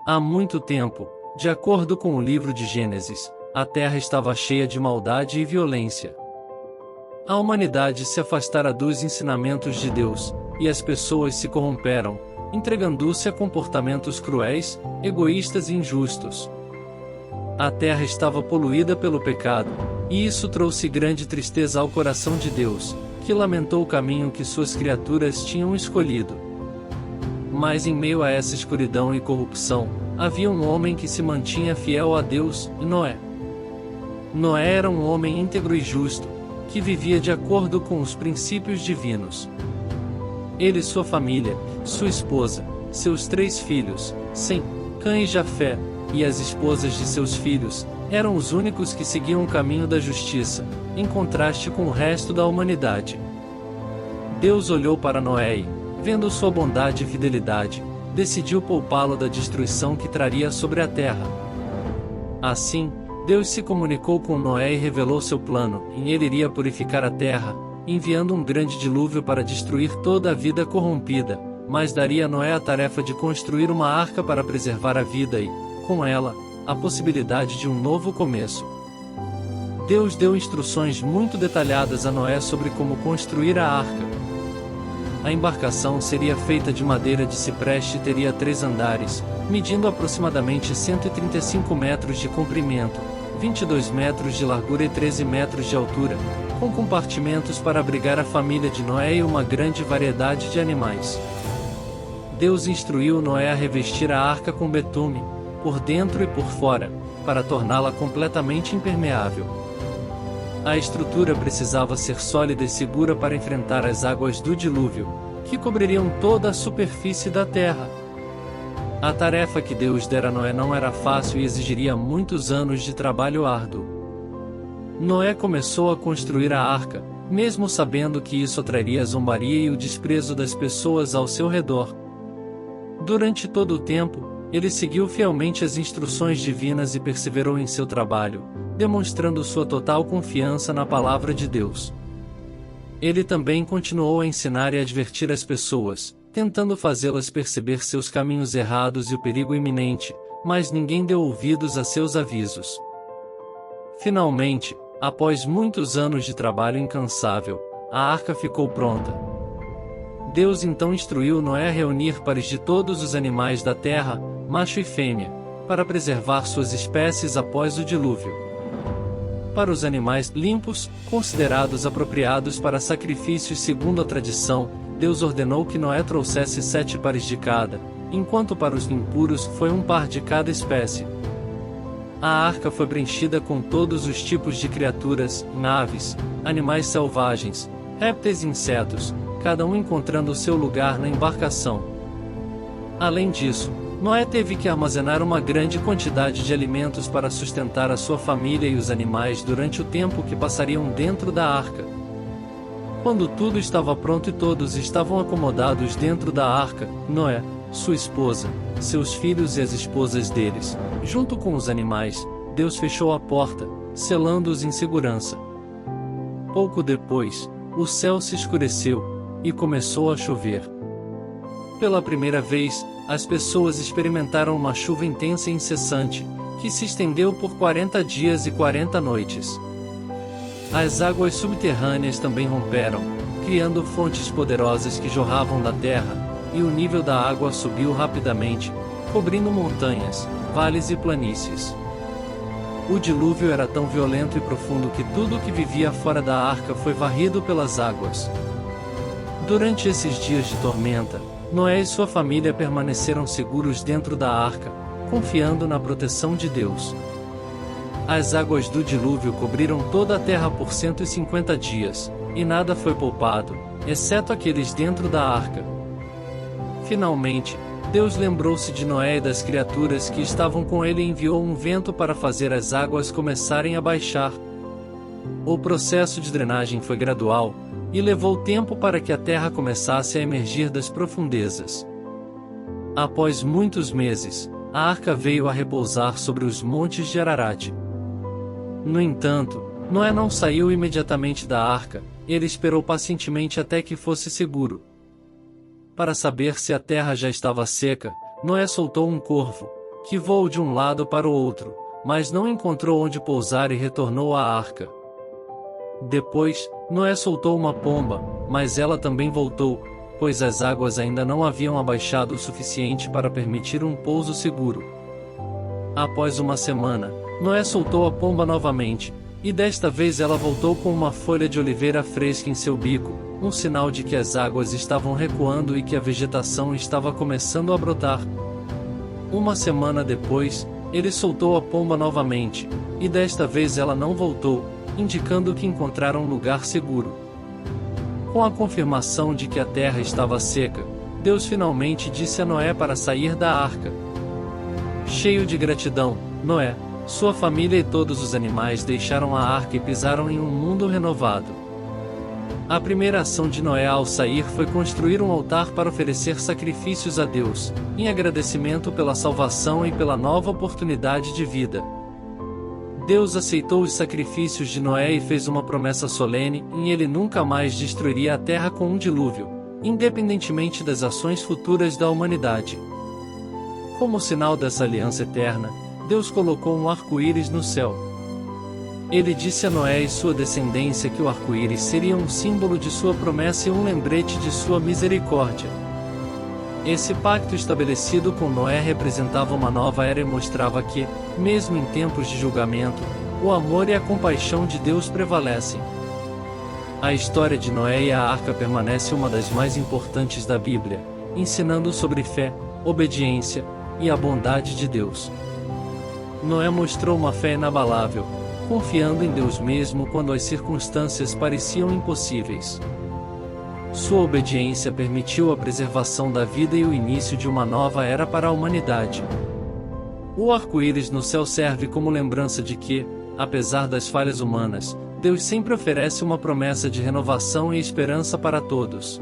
Há muito tempo, de acordo com o livro de Gênesis, a terra estava cheia de maldade e violência. A humanidade se afastara dos ensinamentos de Deus, e as pessoas se corromperam, entregando-se a comportamentos cruéis, egoístas e injustos. A terra estava poluída pelo pecado, e isso trouxe grande tristeza ao coração de Deus, que lamentou o caminho que suas criaturas tinham escolhido. Mas em meio a essa escuridão e corrupção, havia um homem que se mantinha fiel a Deus, Noé. Noé era um homem íntegro e justo, que vivia de acordo com os princípios divinos. Ele e sua família, sua esposa, seus 3 filhos, Sem, Cã e Jafé, e as esposas de seus filhos, eram os únicos que seguiam o caminho da justiça, em contraste com o resto da humanidade. Deus olhou para Noé e, vendo sua bondade e fidelidade, decidiu poupá-lo da destruição que traria sobre a terra. Assim, Deus se comunicou com Noé e revelou seu plano, e ele iria purificar a terra, enviando um grande dilúvio para destruir toda a vida corrompida, mas daria a Noé a tarefa de construir uma arca para preservar a vida e, com ela, a possibilidade de um novo começo. Deus deu instruções muito detalhadas a Noé sobre como construir a arca. A embarcação seria feita de madeira de cipreste e teria 3 andares, medindo aproximadamente 135 metros de comprimento, 22 metros de largura e 13 metros de altura, com compartimentos para abrigar a família de Noé e uma grande variedade de animais. Deus instruiu Noé a revestir a arca com betume, por dentro e por fora, para torná-la completamente impermeável. A estrutura precisava ser sólida e segura para enfrentar as águas do dilúvio, que cobririam toda a superfície da terra. A tarefa que Deus dera a Noé não era fácil e exigiria muitos anos de trabalho árduo. Noé começou a construir a arca, mesmo sabendo que isso atrairia a zombaria e o desprezo das pessoas ao seu redor. Durante todo o tempo, ele seguiu fielmente as instruções divinas e perseverou em seu trabalho, demonstrando sua total confiança na palavra de Deus. Ele também continuou a ensinar e advertir as pessoas, tentando fazê-las perceber seus caminhos errados e o perigo iminente, mas ninguém deu ouvidos a seus avisos. Finalmente, após muitos anos de trabalho incansável, a arca ficou pronta. Deus então instruiu Noé a reunir pares de todos os animais da terra, macho e fêmea, para preservar suas espécies após o dilúvio. Para os animais limpos, considerados apropriados para sacrifícios segundo a tradição, Deus ordenou que Noé trouxesse 7 pares de cada, enquanto para os impuros foi um par de cada espécie. A arca foi preenchida com todos os tipos de criaturas, aves, animais selvagens, répteis e insetos, cada um encontrando seu lugar na embarcação. Além disso, Noé teve que armazenar uma grande quantidade de alimentos para sustentar a sua família e os animais durante o tempo que passariam dentro da arca. Quando tudo estava pronto e todos estavam acomodados dentro da arca, Noé, sua esposa, seus filhos e as esposas deles, junto com os animais, Deus fechou a porta, selando-os em segurança. Pouco depois, o céu se escureceu, e começou a chover. Pela primeira vez, as pessoas experimentaram uma chuva intensa e incessante, que se estendeu por 40 dias e 40 noites. As águas subterrâneas também romperam, criando fontes poderosas que jorravam da terra, e o nível da água subiu rapidamente, cobrindo montanhas, vales e planícies. O dilúvio era tão violento e profundo que tudo o que vivia fora da arca foi varrido pelas águas. Durante esses dias de tormenta, Noé e sua família permaneceram seguros dentro da arca, confiando na proteção de Deus. As águas do dilúvio cobriram toda a terra por 150 dias, e nada foi poupado, exceto aqueles dentro da arca. Finalmente, Deus lembrou-se de Noé e das criaturas que estavam com ele e enviou um vento para fazer as águas começarem a baixar. O processo de drenagem foi gradual, e levou tempo para que a terra começasse a emergir das profundezas. Após muitos meses, a arca veio a repousar sobre os montes de Ararat. No entanto, Noé não saiu imediatamente da arca, ele esperou pacientemente até que fosse seguro. Para saber se a terra já estava seca, Noé soltou um corvo, que voou de um lado para o outro, mas não encontrou onde pousar e retornou à arca. Depois, Noé soltou uma pomba, mas ela também voltou, pois as águas ainda não haviam abaixado o suficiente para permitir um pouso seguro. Após uma semana, Noé soltou a pomba novamente, e desta vez ela voltou com uma folha de oliveira fresca em seu bico, um sinal de que as águas estavam recuando e que a vegetação estava começando a brotar. Uma semana depois, ele soltou a pomba novamente, e desta vez ela não voltou, indicando que encontraram um lugar seguro. Com a confirmação de que a terra estava seca, Deus finalmente disse a Noé para sair da arca. Cheio de gratidão, Noé, sua família e todos os animais deixaram a arca e pisaram em um mundo renovado. A primeira ação de Noé ao sair foi construir um altar para oferecer sacrifícios a Deus, em agradecimento pela salvação e pela nova oportunidade de vida. Deus aceitou os sacrifícios de Noé e fez uma promessa solene, e ele nunca mais destruiria a terra com um dilúvio, independentemente das ações futuras da humanidade. Como sinal dessa aliança eterna, Deus colocou um arco-íris no céu. Ele disse a Noé e sua descendência que o arco-íris seria um símbolo de sua promessa e um lembrete de sua misericórdia. Esse pacto estabelecido com Noé representava uma nova era e mostrava que, mesmo em tempos de julgamento, o amor e a compaixão de Deus prevalecem. A história de Noé e a arca permanece uma das mais importantes da Bíblia, ensinando sobre fé, obediência e a bondade de Deus. Noé mostrou uma fé inabalável, confiando em Deus mesmo quando as circunstâncias pareciam impossíveis. Sua obediência permitiu a preservação da vida e o início de uma nova era para a humanidade. O arco-íris no céu serve como lembrança de que, apesar das falhas humanas, Deus sempre oferece uma promessa de renovação e esperança para todos.